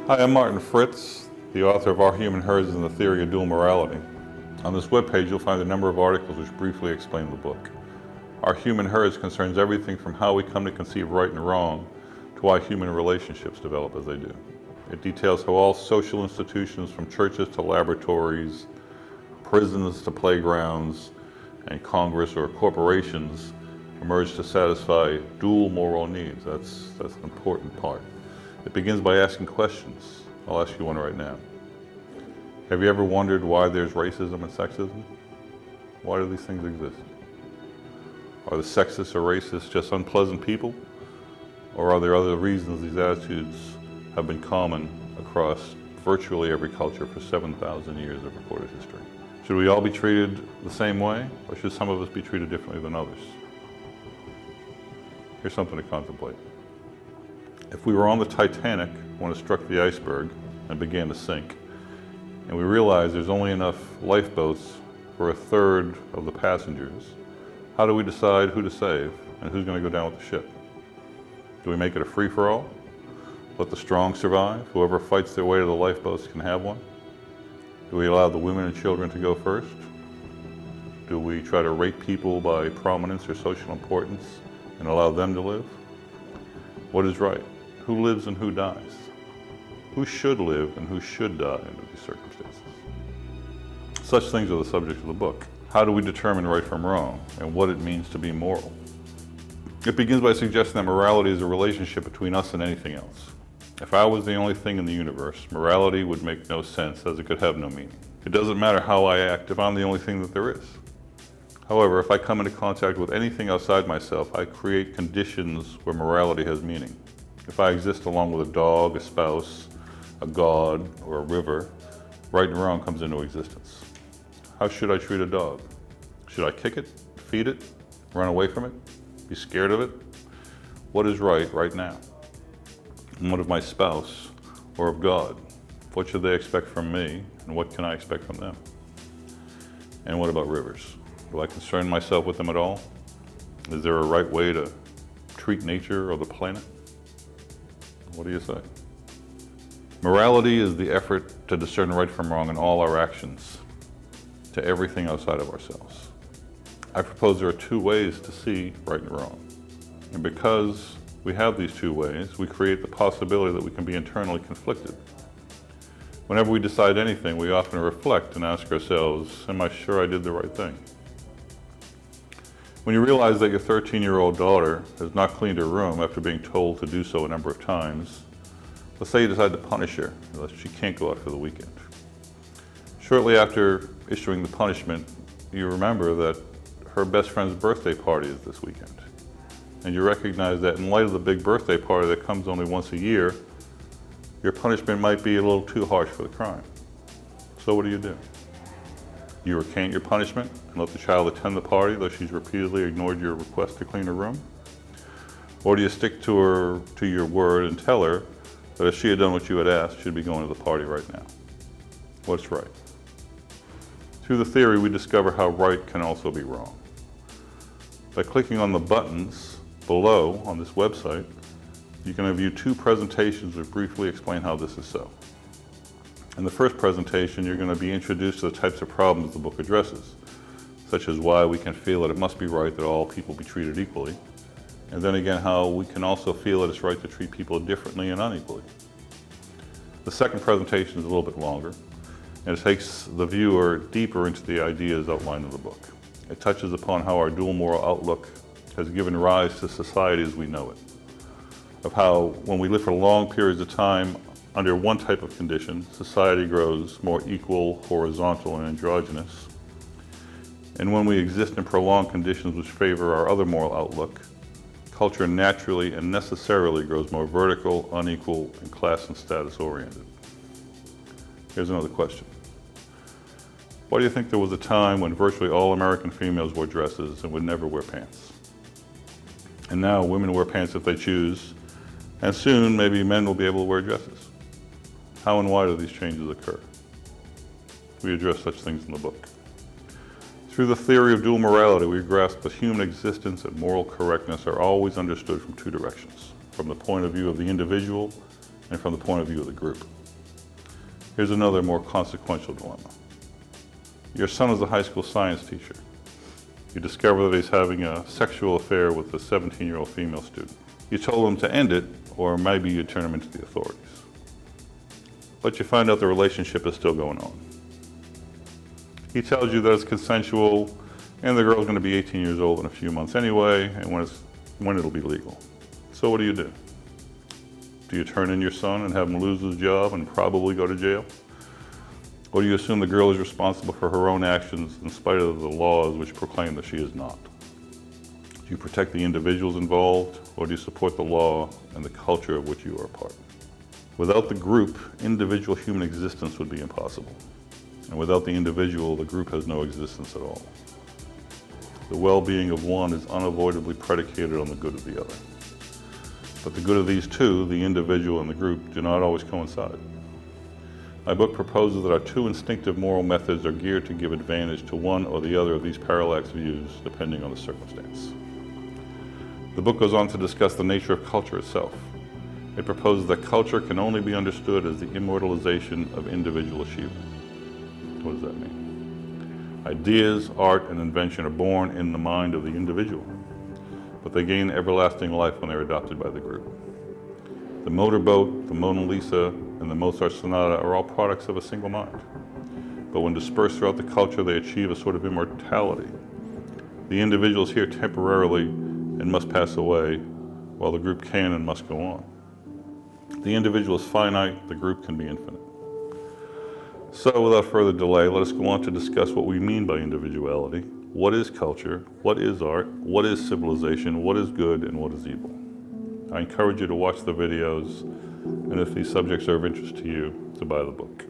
Hi, I'm Martin Fritz, the author of Our Human Herds and the Theory of Dual Morality. On this webpage, you'll find a number of articles which briefly explain the book. Our Human Herds concerns everything from how we come to conceive right and wrong to why human relationships develop as they do. It details how all social institutions, from churches to laboratories, prisons to playgrounds, and Congress or corporations, emerge to satisfy dual moral needs. That's an important part. It begins by asking questions. I'll ask you one right now. Have you ever wondered why there's racism and sexism? Why do these things exist? Are the sexists or racists just unpleasant people? Or are there other reasons these attitudes have been common across virtually every culture for 7,000 years of recorded history? Should we all be treated the same way, or should some of us be treated differently than others? Here's something to contemplate. If we were on the Titanic when it struck the iceberg and began to sink, and we realized there's only enough lifeboats for a third of the passengers, how do we decide who to save and who's going to go down with the ship? Do we make it a free-for-all? Let the strong survive? Whoever fights their way to the lifeboats can have one? Do we allow the women and children to go first? Do we try to rate people by prominence or social importance and allow them to live? What is right? Who lives and who dies? Who should live and who should die under these circumstances? Such things are the subject of the book. How do we determine right from wrong and what it means to be moral? It begins by suggesting that morality is a relationship between us and anything else. If I was the only thing in the universe, morality would make no sense, as it could have no meaning. It doesn't matter how I act if I'm the only thing that there is. However, if I come into contact with anything outside myself, I create conditions where morality has meaning. If I exist along with a dog, a spouse, a god, or a river, right and wrong comes into existence. How should I treat a dog? Should I kick it, feed it, run away from it, be scared of it? What is right now? And what of my spouse or of God? What should they expect from me, and what can I expect from them? And what about rivers? Do I concern myself with them at all? Is there a right way to treat nature or the planet? What do you say? Morality is the effort to discern right from wrong in all our actions, to everything outside of ourselves. I propose there are two ways to see right and wrong. And because we have these two ways, we create the possibility that we can be internally conflicted. Whenever we decide anything, we often reflect and ask ourselves, am I sure I did the right thing? When you realize that your 13-year-old daughter has not cleaned her room after being told to do so a number of times, let's say you decide to punish her, that she can't go out for the weekend. Shortly after issuing the punishment, you remember that her best friend's birthday party is this weekend. And you recognize that in light of the big birthday party that comes only once a year, your punishment might be a little too harsh for the crime. So what do? You recant your punishment and let the child attend the party, though she's repeatedly ignored your request to clean her room? Or do you stick to your word and tell her that if she had done what you had asked, she'd be going to the party right now? What's right? Through the theory, we discover how right can also be wrong. By clicking on the buttons below on this website, you can view two presentations that briefly explain how this is so. In the first presentation, you're going to be introduced to the types of problems the book addresses, such as why we can feel that it must be right that all people be treated equally, and then again how we can also feel that it's right to treat people differently and unequally. The second presentation is a little bit longer, and it takes the viewer deeper into the ideas outlined in the book. It touches upon how our dual moral outlook has given rise to society as we know it, of how when we live for long periods of time under one type of condition, society grows more equal, horizontal, and androgynous. And when we exist in prolonged conditions which favor our other moral outlook, culture naturally and necessarily grows more vertical, unequal, and class and status oriented. Here's another question. Why do you think there was a time when virtually all American females wore dresses and would never wear pants? And now women wear pants if they choose, and soon maybe men will be able to wear dresses. How and why do these changes occur? We address such things in the book. Through the theory of dual morality, we grasp that human existence and moral correctness are always understood from two directions, from the point of view of the individual and from the point of view of the group. Here's another more consequential dilemma. Your son is a high school science teacher. You discover that he's having a sexual affair with a 17-year-old female student. You told him to end it, or maybe you turn him into the authorities. But you find out the relationship is still going on. He tells you that it's consensual, and the girl's going to be 18 years old in a few months anyway, and when it'll be legal. So what do? Do you turn in your son and have him lose his job and probably go to jail? Or do you assume the girl is responsible for her own actions in spite of the laws which proclaim that she is not? Do you protect the individuals involved, or do you support the law and the culture of which you are a part? Without the group, individual human existence would be impossible. And without the individual, the group has no existence at all. The well-being of one is unavoidably predicated on the good of the other. But the good of these two, the individual and the group, do not always coincide. My book proposes that our two instinctive moral methods are geared to give advantage to one or the other of these parallax views, depending on the circumstance. The book goes on to discuss the nature of culture itself. It proposes that culture can only be understood as the immortalization of individual achievement. What does that mean? Ideas, art, and invention are born in the mind of the individual, but they gain everlasting life when they're adopted by the group. The motorboat, the Mona Lisa, and the Mozart Sonata are all products of a single mind. But when dispersed throughout the culture, they achieve a sort of immortality. The individual is here temporarily and must pass away, while the group can and must go on. The individual is finite, the group can be infinite. So without further delay, let us go on to discuss what we mean by individuality. What is culture? What is art? What is civilization? What is good and what is evil? I encourage you to watch the videos, and if these subjects are of interest to you, to buy the book.